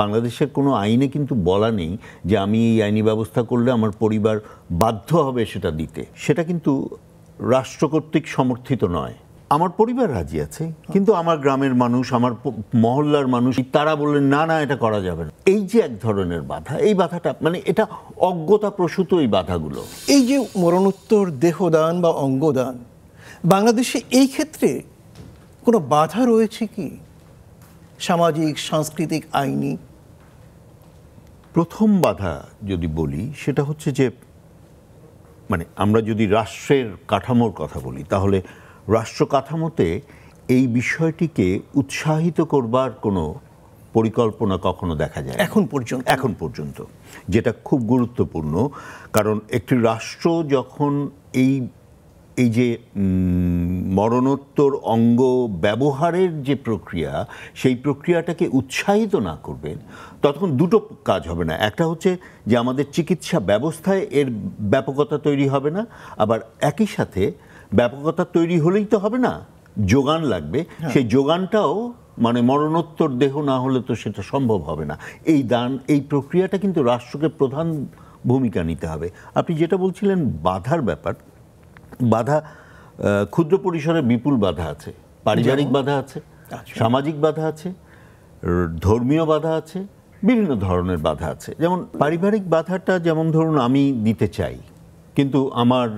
বাংলাদেশের কোনো আইনে কিন্তু বলা নেই যে আমি এই আইনি ব্যবস্থা করলে আমার পরিবার বাধ্য হবে সেটা দিতে। সেটা কিন্তু রাষ্ট্র কর্তৃক সমর্থিত নয়। আমার পরিবার রাজি আছে, কিন্তু আমার গ্রামের মানুষ, আমার মহল্লার মানুষ, তারা বললেন না না এটা করা যাবে না। এই যে এক ধরনের বাধা, এই বাধাটা মানে এটা অজ্ঞতা প্রসূত এই বাধাগুলো। এই যে মরণোত্তর দেহদান বা অঙ্গদান, বাংলাদেশে এই ক্ষেত্রে কোনো বাধা রয়েছে কি, সামাজিক, সাংস্কৃতিক, আইনি? প্রথম বাধা যদি বলি সেটা হচ্ছে যে মানে আমরা যদি রাষ্ট্রের কাঠামোর কথা বলি, তাহলে রাষ্ট্র কাঠামোতে এই বিষয়টিকে উৎসাহিত করবার কোনো পরিকল্পনা কখনো দেখা যায় এখন পর্যন্ত, যেটা খুব গুরুত্বপূর্ণ। কারণ একটি রাষ্ট্র যখন এই যে মরণোত্তর অঙ্গ ব্যবহারের যে প্রক্রিয়া, সেই প্রক্রিয়াটাকে উৎসাহিত না করবেন, তখন দুটো কাজ হবে না। একটা হচ্ছে যে আমাদের চিকিৎসা ব্যবস্থায় এর ব্যাপকতা তৈরি হবে না, আবার একই সাথে ব্যাপকতা তৈরি হলেই তো হবে না, যোগান লাগবে। সেই যোগানটাও মানে মরণোত্তর দেহ না হলে তো সেটা সম্ভব হবে না। এই প্রক্রিয়াটা কিন্তু রাষ্ট্রকে প্রধান ভূমিকা নিতে হবে। আপনি যেটা বলছিলেন বাধার ব্যাপার, বাধা ক্ষুদ্র পরিসরে বিপুল বাধা আছে, পারিবারিক বাধা আছে, সামাজিক বাধা আছে, ধর্মীয় বাধা আছে, বিভিন্ন ধরনের বাধা আছে। যেমন পারিবারিক বাধাটা, যেমন ধরুন আমি দিতে চাই, কিন্তু আমার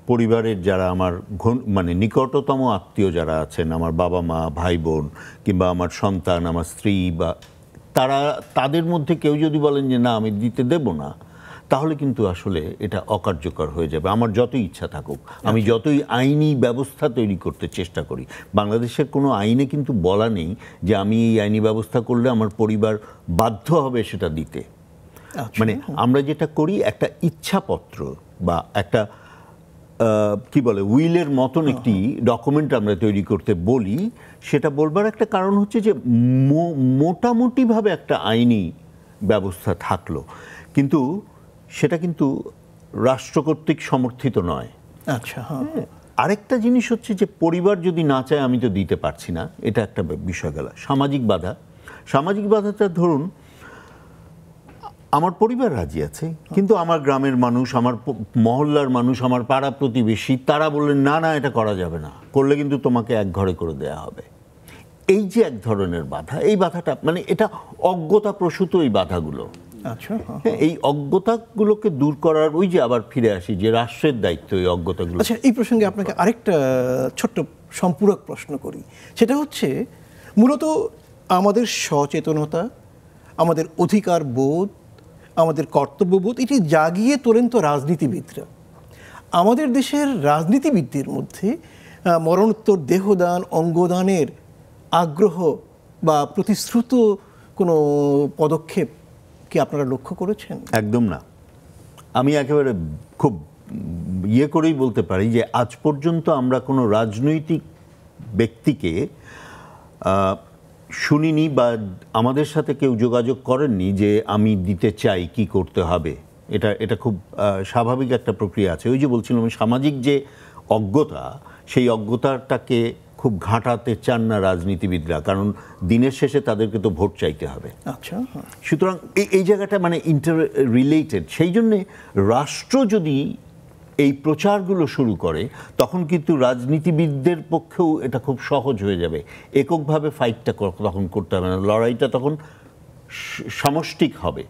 পরিবারের যারা আমার মানে নিকটতম আত্মীয় যারা আছেন, আমার বাবা মা, ভাই বোন, কিংবা আমার সন্তান, আমার স্ত্রী, বা তাদের মধ্যে কেউ যদি বলেন যে না আমি দিতে দেব না, তাহলে কিন্তু আসলে এটা অকার্যকর হয়ে যাবে। আমার যতই ইচ্ছা থাকুক, আমি যতই আইনি ব্যবস্থা তৈরি করতে চেষ্টা করি, বাংলাদেশের কোনো আইনে কিন্তু বলা নেই যে আমি এই আইনি ব্যবস্থা করলে আমার পরিবার বাধ্য হবে সেটা দিতে। মানে আমরা যেটা করি, একটা ইচ্ছাপত্র বা একটা কি বলে উইলের মতন একটি ডকুমেন্ট আমরা তৈরি করতে বলি। সেটা বলবার একটা কারণ হচ্ছে যে মোটামুটিভাবে একটা আইনি ব্যবস্থা থাকলো, কিন্তু সেটা কিন্তু রাষ্ট্র কর্তৃক সমর্থিত নয়। আচ্ছা, আরেকটা জিনিস হচ্ছে যে পরিবার যদি না চায় আমি তো দিতে পারছি না, এটা একটা বিষয় গেল। সামাজিক বাধাটা ধরুন আমার পরিবার রাজি আছে, কিন্তু আমার গ্রামের মানুষ, আমার মহল্লার মানুষ, আমার পাড়া প্রতিবেশী, তারা বললেন না না এটা করা যাবে না, করলে কিন্তু তোমাকে এক ঘরে করে দেয়া হবে। এই যে এক ধরনের বাধা, এই বাধাটা মানে এটা অজ্ঞতা প্রসূত এই বাধাগুলো। আচ্ছা, এই অজ্ঞতাগুলোকে দূর করার, ওই যে আবার ফিরে আসি যে রাষ্ট্রের দায়িত্ব এই অজ্ঞতাগুলো। আচ্ছা, এই প্রসঙ্গে আপনাকে আরেকটা ছোট্ট সম্পূরক প্রশ্ন করি। সেটা হচ্ছে মূলত আমাদের সচেতনতা, আমাদের অধিকার বোধ, আমাদের কর্তব্যবোধ, এটি জাগিয়ে তোলেন তো রাজনীতিবিদরা। আমাদের দেশের রাজনীতিবিদদের মধ্যে মরণোত্তর দেহদান, অঙ্গদানের আগ্রহ বা প্রতিশ্রুত কোনো পদক্ষেপ কি আপনারা লক্ষ্য করেছেন? একদম না। আমি একেবারে খুব করেই বলতে পারি যে আজ পর্যন্ত আমরা কোনো রাজনৈতিক ব্যক্তিকে শুনিনি বা আমাদের সাথে কেউ যোগাযোগ করেননি যে আমি দিতে চাই, কি করতে হবে। এটা খুব স্বাভাবিক একটা প্রক্রিয়া আছে। ওই যে বলছিলাম, সামাজিক যে অজ্ঞতা, সেই অজ্ঞতাটাকে খুব ঘাঁটাতে চান না রাজনীতিবিদরা, কারণ দিনের শেষে তাদেরকে তো ভোট চাইতে হবে। আচ্ছা, সুতরাং এই জায়গাটা মানে ইন্টার রিলেটেড। সেই জন্যে রাষ্ট্র যদি এই প্রচারগুলো শুরু করে, তখন কিন্তু রাজনীতিবিদদের পক্ষেও এটা খুব সহজ হয়ে যাবে। এককভাবে ফাইটটা তখন করতে হবে না, লড়াইটা তখন সমষ্টিক হবে।